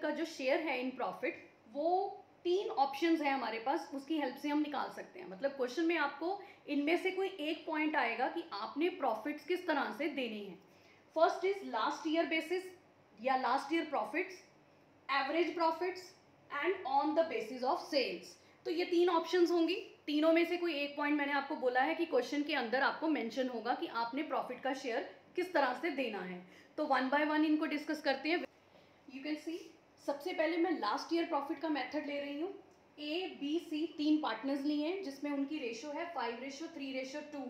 का जो शेयर है इन प्रॉफिट, वो 3 ऑप्शंस है हमारे पास, उसकी हेल्प से हम निकाल सकते हैं। मतलब क्वेश्चन में आपको इनमें से कोई एक पॉइंट आएगा कि आपने प्रॉफिट्स किस तरह से देने हैं। First is last year basis या last year profits, average profits and on the basis of sales. तो ये 3 ऑप्शंस होंगी, तीनों में से कोई एक पॉइंट मैंने आपको बोला है कि क्वेश्चन के अंदर आपको मेंशन होगा कि आपने प्रॉफिट का शेयर किस तरह से देना है। तो वन बाय वन इनको डिस्कस करते हैं। यू कैन सी, सबसे पहले मैं लास्ट ईयर प्रॉफिट का मेथड ले रही हूँ। ए बी सी 3 पार्टनर्स लिए हैं जिसमें उनकी रेशो है 5:3:2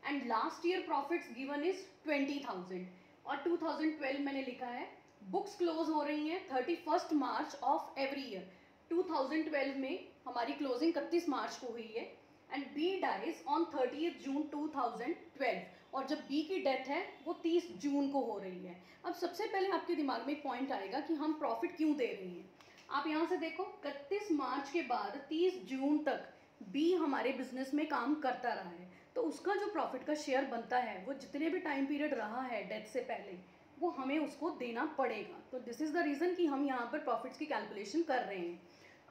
and last year profits given is 20,000 और 2012 मैंने लिखा है। बुक्स क्लोज हो रही हैं 31 मार्च ऑफ एवरी ईयर। 2012 में हमारी क्लोजिंग 31 मार्च को हुई है एंड बी डाइज ऑन 30 जून 2012 और जब बी की डेथ है वो 30 जून को हो रही है। अब सबसे पहले आपके दिमाग में एक पॉइंट आएगा कि हम प्रॉफिट क्यों दे रहे हैं। आप यहाँ से देखो, 31 मार्च के बाद 30 जून तक बी हमारे बिजनेस में काम करता रहा है, तो उसका जो प्रॉफिट का शेयर बनता है वो जितने भी टाइम पीरियड रहा है डेथ से पहले, वो हमें उसको देना पड़ेगा। तो दिस इज़ द रीज़न कि हम यहाँ पर प्रॉफिट्स की कैलकुलेशन कर रहे हैं।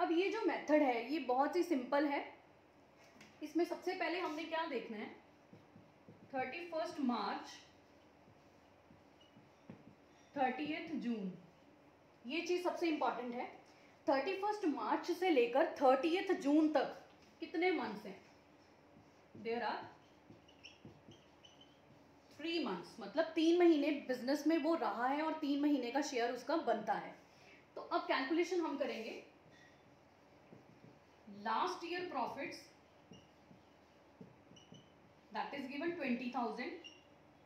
अब ये जो मेथड है ये बहुत ही सिंपल है। इसमें सबसे पहले हमने क्या देखना है, 31 मार्च 30 जून, ये चीज़ सबसे इंपॉर्टेंट है। 31 मार्च से लेकर 30 जून तक कितने मंथ्स हैं? देयर आर 3 मंथ्स, मतलब 3 महीने बिजनेस में वो रहा है और 3 महीने का शेयर उसका बनता है। तो अब कैलकुलेशन हम करेंगे। Last year profits that is given 20,000।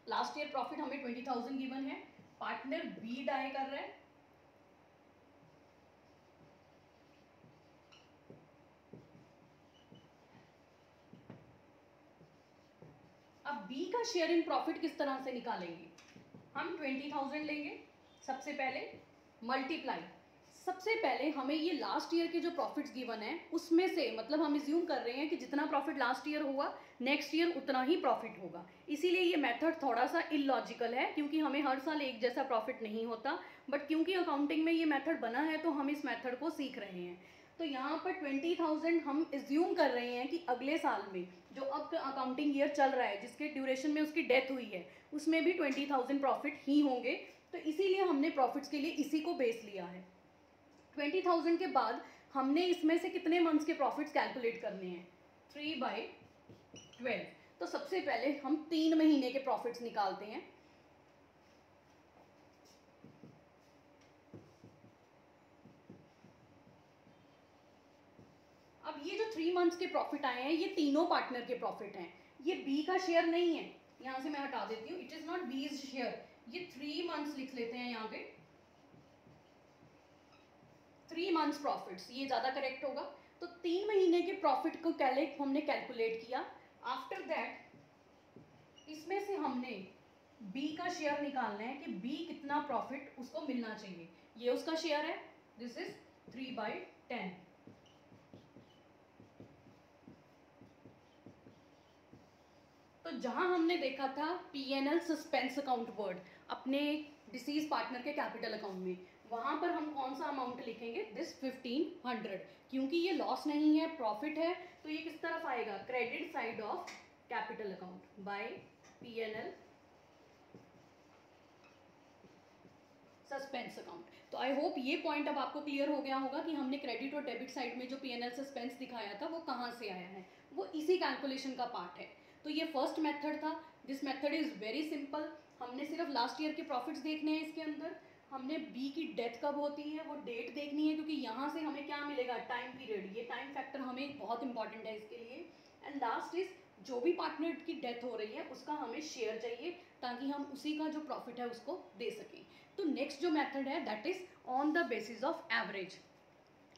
Last year profit हमें 20,000 गिवन है। पार्टनर बी डाई कर रहा है, अब बी का शेयर इन प्रॉफिट किस तरह से निकालेंगे? हम 20,000 लेंगे, सबसे पहले मल्टीप्लाई, सबसे पहले हमें ये लास्ट ईयर के जो प्रॉफिट्स गिवन है उसमें से, मतलब हम इज्यूम कर रहे हैं कि जितना प्रॉफिट लास्ट ईयर हुआ नेक्स्ट ईयर उतना ही प्रॉफिट होगा। इसीलिए ये मेथड थोड़ा सा इलॉजिकल है क्योंकि हमें हर साल एक जैसा प्रॉफिट नहीं होता, बट क्योंकि अकाउंटिंग में ये मेथड बना है तो हम इस मेथड को सीख रहे हैं। तो यहाँ पर 20,000 हम इज्यूम कर रहे हैं कि अगले साल में जो अब अकाउंटिंग ईयर चल रहा है जिसके ड्यूरेशन में उसकी डेथ हुई है उसमें भी 20,000 प्रॉफिट ही होंगे। तो इसीलिए हमने प्रॉफिट्स के लिए इसी को बेस लिया है। 20,000 के बाद हमने इसमें से कितने मंथ्स के प्रॉफिट्स कैलकुलेट करने हैं? 3/12। तो सबसे पहले हम 3 महीने के प्रॉफिट्स निकालते हैं। अब ये जो 3 मंथ्स के प्रॉफिट आए हैं ये तीनों पार्टनर के प्रॉफिट हैं, ये बी का शेयर नहीं है। यहां से मैं हटा देती हूँ, इट इज नॉट बीज शेयर। ये 3 मंथ्स लिख लेते हैं यहाँ पे, 3 मंथ्स प्रॉफिट्स, ये ज़्यादा करेक्ट होगा। तो 3 महीने के प्रॉफिट को हमने कैलकुलेट किया। आफ्टर दैट इसमें से हमने बी का शेयर निकालना है कि बी कितना प्रॉफिट उसको मिलना चाहिए। ये उसका शेयर है, दिस इज 3/10। तो जहां हमने देखा था P&L सस्पेंस अकाउंट वर्ड अपने डिसीज पार्टनर के कैपिटल अकाउंट में, वहां पर हम कौन सा अमाउंट लिखेंगे? दिस 1500। क्योंकि ये लॉस नहीं है, प्रॉफिट है, तो ये किस तरफ आएगा? Credit side of capital account by P&L suspense account. तो आई होप ये पॉइंट अब आपको क्लियर हो गया होगा कि हमने क्रेडिट और डेबिट साइड में जो P&L सस्पेंस दिखाया था वो कहाँ से आया है, वो इसी कैलकुलेशन का पार्ट है। तो ये फर्स्ट मेथड था। This method is very simple. हमने सिर्फ लास्ट ईयर के प्रॉफिट्स देखने हैं इसके अंदर, हमने बी की डेथ कब होती है वो डेट देखनी है, क्योंकि यहाँ से हमें क्या मिलेगा? Time period. ये टाइम फैक्टर हमें बहुत इंपॉर्टेंट है इसके लिए। एंड लास्ट इज जो भी पार्टनर की डेथ हो रही है उसका हमें शेयर चाहिए ताकि हम उसी का जो प्रॉफिट है उसको दे सकें। तो नेक्स्ट जो मेथड है that is on the basis of average.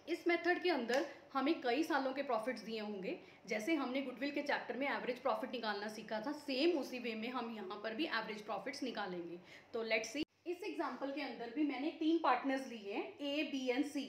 इस मेथड के अंदर हमें कई सालों के प्रॉफिट्स दिए होंगे, जैसे हमने गुडविल के चैप्टर में एवरेज प्रॉफिट निकालना सीखा था, सेम उसी वे में हम यहाँ पर भी एवरेज प्रॉफिट्स निकालेंगे। तो लेट्स सी, इस एग्जांपल के अंदर भी मैंने 3 पार्टनर्स लिए हैं, ए बी एंड सी,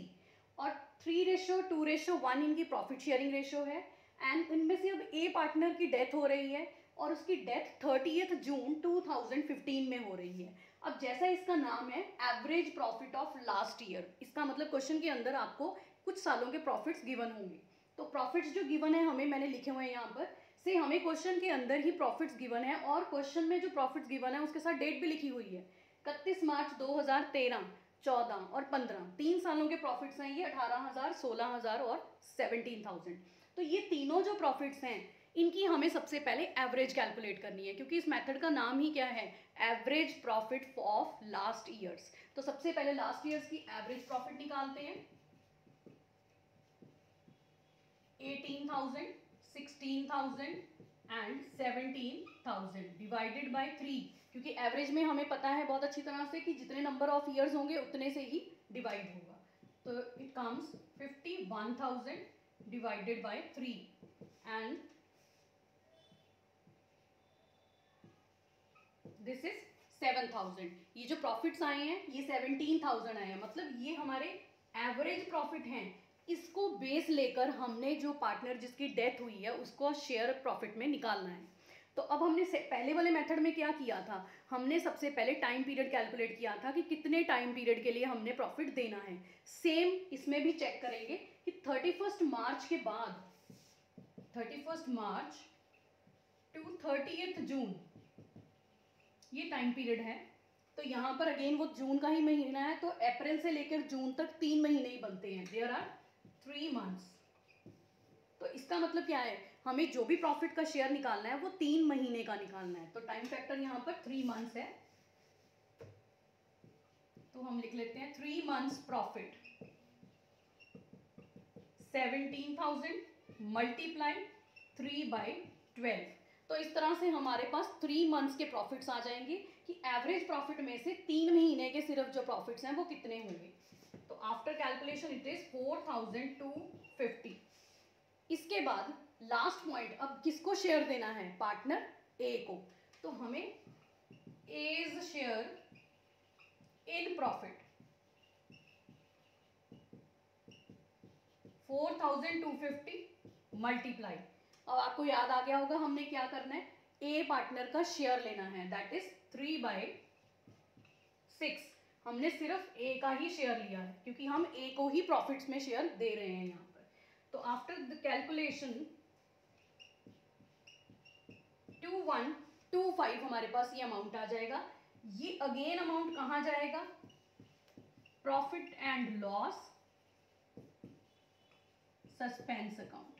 और 3:2:1 इनकी प्रॉफिट शेयरिंग रेशो है। एंड इनमें से अब ए पार्टनर की डेथ हो रही है और उसकी डेथ 30 जून 2015 में हो रही है। अब जैसा इसका नाम है average profit of last year, इसका मतलब क्वेश्चन के अंदर आपको कुछ सालों के प्रॉफिट्स गिवन होंगे। तो प्रॉफिट्स जो गिवन है हमें, मैंने लिखे हुए हैं यहाँ पर से, हमें क्वेश्चन के अंदर ही प्रॉफिट्स गिवन है और क्वेश्चन में जो प्रॉफिट्स गिवन है उसके साथ डेट भी लिखी हुई है 31 मार्च 2013, 14 और 15, 3 सालों के प्रॉफिट्स हैं ये, 18,000, 16,000 और 17,000। तो ये तीनों जो प्रॉफिट्स हैं इनकी हमें सबसे पहले एवरेज कैलकुलेट करनी है, क्योंकि इस मेथड का नाम ही क्या है, average profit of last years. तो सबसे पहले लास्ट ईयर्स की एवरेज प्रॉफिट निकालते हैं। 18,000, 16,000 एंड 17,000 डिवाइडेड बाय 3, क्योंकि एवरेज में हमें पता है बहुत अच्छी तरह से कि जितने नंबर ऑफ ईयर्स होंगे उतने से ही डिवाइड होगा। तो it comes 51,000 divided by 3 and this is 7,000। ये जो प्रॉफिट्स आए हैं ये 17,000 आए हैं, मतलब ये हमारे एवरेज प्रॉफिट हैं। इसको बेस लेकर हमने जो पार्टनर जिसकी डेथ हुई है उसको शेयर प्रॉफिट में निकालना है। तो अब हमने पहले वाले मेथड में क्या किया था, हमने सबसे पहले टाइम पीरियड कैलकुलेट किया था कि कितने टाइम पीरियड के लिए हमने प्रॉफिट देना है। सेम इसमें भी चेक करेंगे कि 31 मार्च के बाद, 31 मार्च टू 30 जून ये टाइम पीरियड है। तो यहाँ पर अगेन वो जून का ही महीना है, तो अप्रैल से लेकर जून तक 3 महीने ही बनते हैं, देयर आर 3 मंथ्स। तो इसका मतलब क्या है, हमें जो भी प्रॉफिट का शेयर निकालना है वो 3 महीने का निकालना है। तो टाइम फैक्टर यहाँ पर 3 मंथ्स है, तो हम लिख लेते हैं 3 मंथ्स प्रॉफिट 17,000 मल्टीप्लाई 3/12। तो इस तरह से हमारे पास 3 मंथ्स के प्रॉफिट्स आ जाएंगे कि एवरेज प्रॉफिट में से 3 महीने के सिर्फ जो प्रॉफिट्स हैं वो कितने होंगे। तो आफ्टर कैलकुलेशन इट इज 4,250। इसके बाद लास्ट पॉइंट, अब किसको शेयर देना है, पार्टनर ए को। तो हमें as share in profit 4,250 multiply, अब आपको याद आ गया होगा हमने क्या करना है, ए पार्टनर का शेयर लेना है, दैट इज 3/6। हमने सिर्फ ए का ही शेयर लिया है क्योंकि हम ए को ही प्रॉफिट्स में शेयर दे रहे हैं यहाँ पर। तो आफ्टर द कैलकुलेशन 2125 हमारे पास ये अमाउंट आ जाएगा। ये अगेन अमाउंट कहाँ जाएगा, profit and loss suspense account.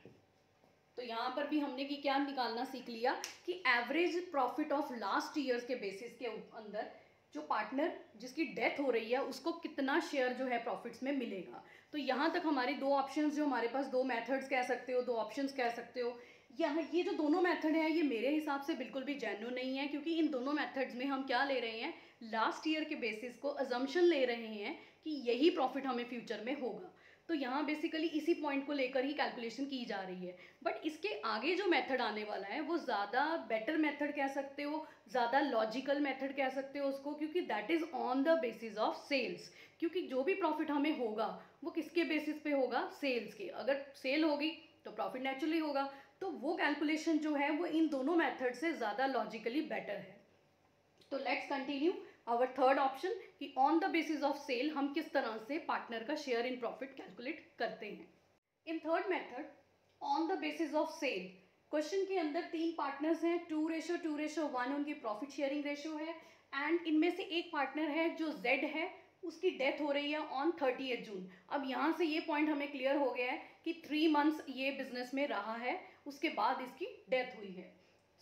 तो यहाँ पर भी हमने कि क्या निकालना सीख लिया कि average profit of last years के बेसिस के अंदर जो पार्टनर जिसकी डेथ हो रही है उसको कितना शेयर जो है प्रॉफिट्स में मिलेगा। तो यहाँ तक हमारे दो ऑप्शंस, जो हमारे पास दो मेथड्स कह सकते हो, दो ऑप्शंस कह सकते हो। यहाँ ये जो दोनों मेथड हैं ये मेरे हिसाब से बिल्कुल भी जेन्युइन नहीं है, क्योंकि इन दोनों मेथड्स में हम क्या ले रहे हैं, लास्ट ईयर के बेसिस को अजम्पशन ले रहे हैं कि यही प्रॉफिट हमें फ्यूचर में होगा। तो यहाँ बेसिकली इसी पॉइंट को लेकर ही कैलकुलेशन की जा रही है। बट इसके आगे जो मेथड आने वाला है वो ज़्यादा बेटर मेथड कह सकते हो, ज़्यादा लॉजिकल मेथड कह सकते हो उसको, क्योंकि that is on the basis of sales. क्योंकि जो भी प्रॉफिट हमें होगा वो किसके बेसिस पे होगा, सेल्स के। अगर सेल होगी तो प्रॉफिट नेचुरली होगा। तो वो कैलकुलेशन जो है वो इन दोनों मेथड से ज़्यादा लॉजिकली बेटर है। तो let's continue our third option कि on the basis of sale हम किस तरह से पार्टनर का शेयर इन प्रॉफिट कैलकुलेट करते हैं। In third method on the basis of sale, question के अंदर 3 पार्टनर्स हैं, 2:1 उनकी प्रॉफिट शेयरिंग रेशियो है, एंड इनमें से एक पार्टनर है जो जेड है, उसकी डेथ हो रही है ऑन 30 जून। अब यहाँ से ये पॉइंट हमें क्लियर हो गया है कि 3 मंथ्स ये बिजनेस में रहा है, उसके बाद इसकी डेथ हुई है।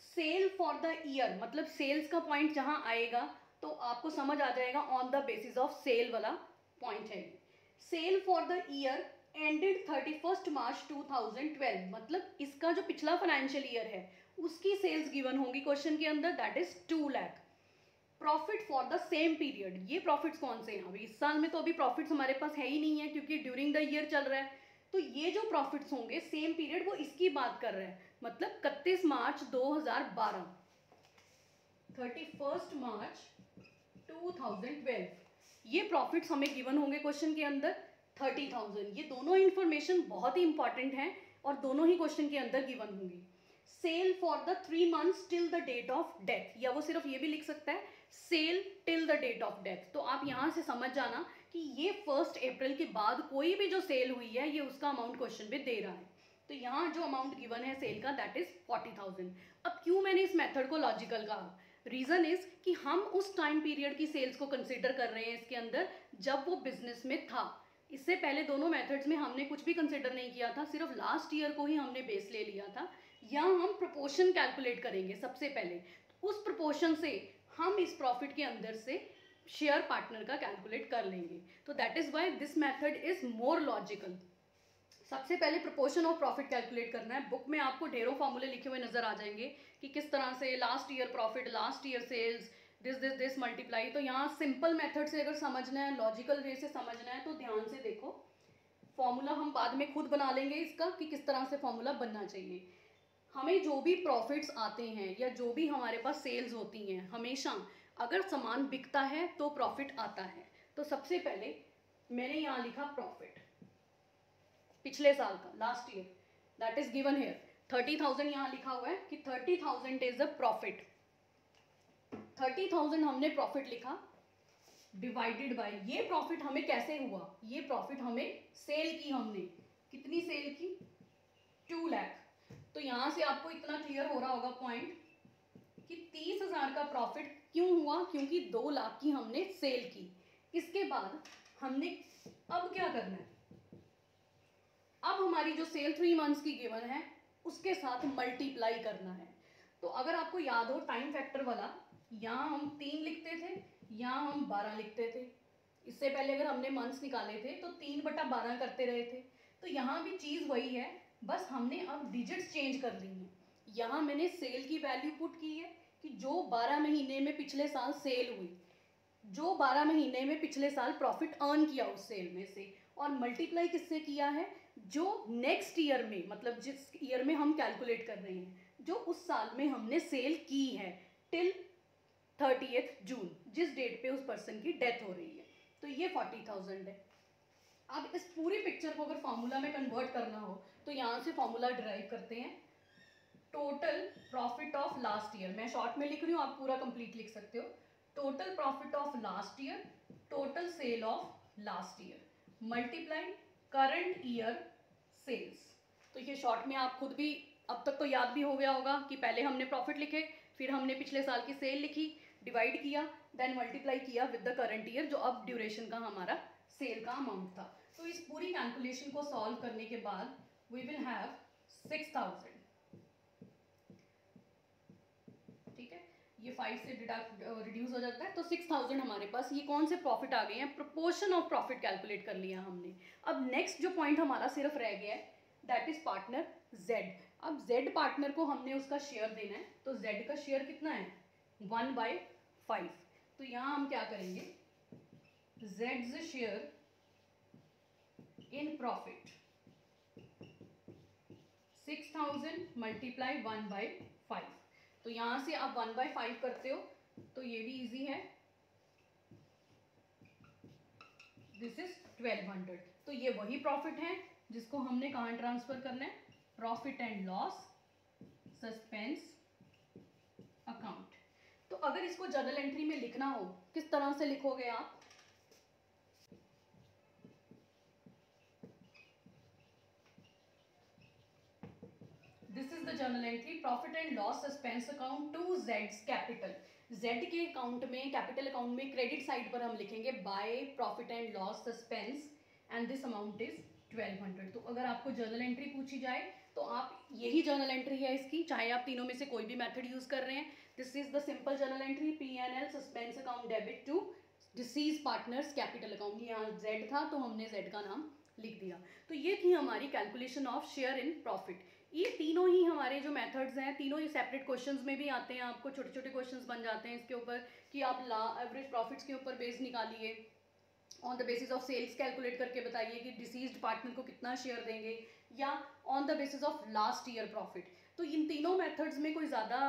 सेल फॉर द ईयर, मतलब सेल्स का पॉइंट जहाँ आएगा तो आपको समझ आ जाएगा on the basis of sale वाला पॉइंट है। Sale for the year ended 31 March 2012, मतलब इसका जो पिछला फाइनेंशियल ईयर है उसकी सेल्स गिवन होंगी क्वेश्चन के अंदर, that is 2 lakh. Profit for the same period, ये प्रॉफिट्स कौन से हैं, अभी इस साल में तो अभी प्रॉफिट्स हमारे पास है ही नहीं है क्योंकि ड्यूरिंग द ईयर चल रहा है। तो ये जो प्रॉफिट्स होंगे सेम पीरियड वो इसकी बात कर रहे हैं, मतलब 31 मार्च 2012, 31 मार्च 2012 ये प्रॉफिट्स हमें गिवन होंगे क्वेश्चन के अंदर 30,000। ये दोनों इंफॉर्मेशन बहुत ही इंपॉर्टेंट हैं और दोनों ही क्वेश्चन के अंदर गिवन होंगी। Sale for the 3 months till the date of death, या वो सिर्फ ये भी लिख सकता है sale till the date of death. तो आप यहाँ से समझ जाना कि ये 1 अप्रैल के बाद कोई भी जो सेल हुई है ये उसका अमाउंट क्वेश्चन में दे रहा है। तो यहाँ जो अमाउंट गिवन है सेल का दैट इज 40,000। अब क्यों मैंने इस मेथड को लॉजिकल कहा? रीजन इज कि हम उस टाइम पीरियड की सेल्स को कंसिडर कर रहे हैं इसके अंदर जब वो बिजनेस में था। इससे पहले दोनों मेथड्स में हमने कुछ भी कंसिडर नहीं किया था, सिर्फ लास्ट ईयर को ही हमने बेस ले लिया था। यहाँ हम प्रोपोर्शन कैलकुलेट करेंगे सबसे पहले, उस प्रोपोर्शन से हम इस प्रॉफिट के अंदर से शेयर पार्टनर का कैलकुलेट कर लेंगे। तो that is why this method is more logical. सबसे पहले प्रोपोर्शन ऑफ प्रॉफिट कैलकुलेट करना है। बुक में आपको ढेरों फॉर्मूले लिखे हुए नजर आ जाएंगे कि किस तरह से last year profit, last year sales, this multiply. तो यहाँ सिंपल मेथड से अगर समझना है, लॉजिकल वे से समझना है तो ध्यान से देखो। फॉर्मूला हम बाद में खुद बना लेंगे इसका कि किस तरह से फॉर्मूला बनना चाहिए। हमें जो भी प्रॉफिट्स आते हैं या जो भी हमारे पास सेल्स होती हैं, हमेशा अगर सामान बिकता है तो प्रॉफिट आता है। तो सबसे पहले मैंने यहाँ लिखा प्रॉफिट पिछले साल का, last year, that is given here 30,000। यहाँ लिखा हुआ है कि 30,000 इज अ प्रॉफिट। 30,000 हमने प्रॉफिट लिखा, डिवाइडेड बाय, ये प्रॉफिट हमें कैसे हुआ? ये प्रॉफिट हमें सेल की, हमने कितनी सेल की? 2 लाख। तो यहाँ से आपको इतना क्लियर हो रहा होगा पॉइंट कि 30,000 का प्रॉफिट क्यों हुआ? क्योंकि 2 लाख की हमने सेल की। इसके बाद हमने अब क्या करना है? अब हमारी जो सेल 3 मंथ्स की गिवन है उसके साथ मल्टीप्लाई करना है। तो अगर आपको याद हो टाइम फैक्टर वाला, यहाँ हम 3 लिखते थे, यहाँ हम 12 लिखते थे। इससे पहले अगर हमने मंथ्स निकाले थे तो 3/12 करते रहे थे। तो यहाँ भी चीज़ वही है, बस हमने अब डिजिट्स चेंज कर ली हैं। यहाँ मैंने सेल की वैल्यू पुट की है कि जो 12 महीने में पिछले साल सेल हुई, जो 12 महीने में पिछले साल प्रॉफिट अर्न किया उस सेल में से, और मल्टीप्लाई किससे किया है? जो नेक्स्ट ईयर में, मतलब जिस ईयर में हम कैलकुलेट कर रहे हैं, जो उस साल में हमने सेल की है टिल 30 जून, जिस डेट पे उस पर्सन की डेथ हो रही है। तो ये 40,000 है। अब इस पूरी पिक्चर को अगर फॉर्मूला में कन्वर्ट करना हो तो यहाँ से फॉर्मूला डिराइव करते हैं। Total profit of last year, मैं शॉर्ट में लिख रही हूँ, आप पूरा कंप्लीट लिख सकते हो। Total profit of last year, total sale of last year, multiply current year sales. तो ये शॉर्ट में आप खुद भी अब तक तो याद भी हो गया होगा कि पहले हमने प्रॉफिट लिखे, फिर हमने पिछले साल की सेल लिखी, डिवाइड किया, देन मल्टीप्लाई किया विद द करंट ईयर जो अब ड्यूरेशन का हमारा सेल का अमाउंट था। तो इस पूरी कैलकुलेशन को सॉल्व करने के बाद वी विल हैव 6,000। ठीक है, ये 5 से रिड्यूस हो जाता है तो 6,000 हमारे पास। ये कौन से प्रॉफिट आ गए हैं? प्रोपोर्शन ऑफ प्रॉफिट कैलकुलेट कर लिया हमने। अब नेक्स्ट जो पॉइंट हमारा सिर्फ रह गया है दैट इज पार्टनर जेड। अब जेड पार्टनर को हमने उसका शेयर देना है। तो जेड का शेयर कितना है? 1/5। तो यहाँ हम क्या करेंगे? Jades share in profit 6,000 multiply 1/5। तो यहाँ से आप 1/5 करते हो तो ये भी इजी है, दिस इज 1200। तो ये वही प्रॉफिट है जिसको हमने कहाँ ट्रांसफर करना है? Profit and loss suspense account. तो अगर इसको जर्नल एंट्री में लिखना हो किस तरह से लिखोगे आप? This is the journal entry, profit and loss suspense account to जेड्स कैपिटल। जेड के अकाउंट में, कैपिटल अकाउंट में क्रेडिट साइड पर हम लिखेंगे by profit and loss suspense and this amount is 1200। तो अगर आपको जर्नल एंट्री पूछी जाए तो आप यही जर्नल एंट्री है इसकी, चाहे आप तीनों में से कोई भी मेथड यूज कर रहे हैं। This is the simple journal entry, P&L suspense account debit to deceased partners capital account. यहाँ जेड था तो हमने जेड का नाम लिख दिया। तो ये थी हमारी calculation of share in profit. ये तीनों ही हमारे जो मेथड्स हैं, तीनों ही सेपरेट क्वेश्चंस में भी आते हैं। आपको छोटे छोटे क्वेश्चंस बन जाते हैं इसके ऊपर कि आप एवरेज प्रॉफिट्स के ऊपर बेस निकालिए, on the basis of sales calculate करके बताइए कि डिसीज्ड पार्टनर को कितना शेयर देंगे, या on the basis of last year profit. तो इन तीनों मेथड्स में कोई ज़्यादा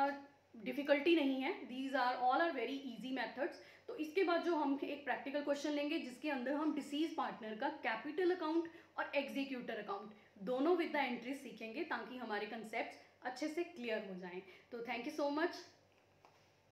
डिफिकल्टी नहीं है, these are all are very easy methods. तो इसके बाद जो हम एक प्रैक्टिकल क्वेश्चन लेंगे जिसके अंदर हम डिसीज पार्टनर का कैपिटल अकाउंट और एग्जीक्यूटर अकाउंट दोनों विद द एंट्रीज सीखेंगे ताकि हमारे कंसेप्ट अच्छे से क्लियर हो जाएं। तो थैंक यू सो मच।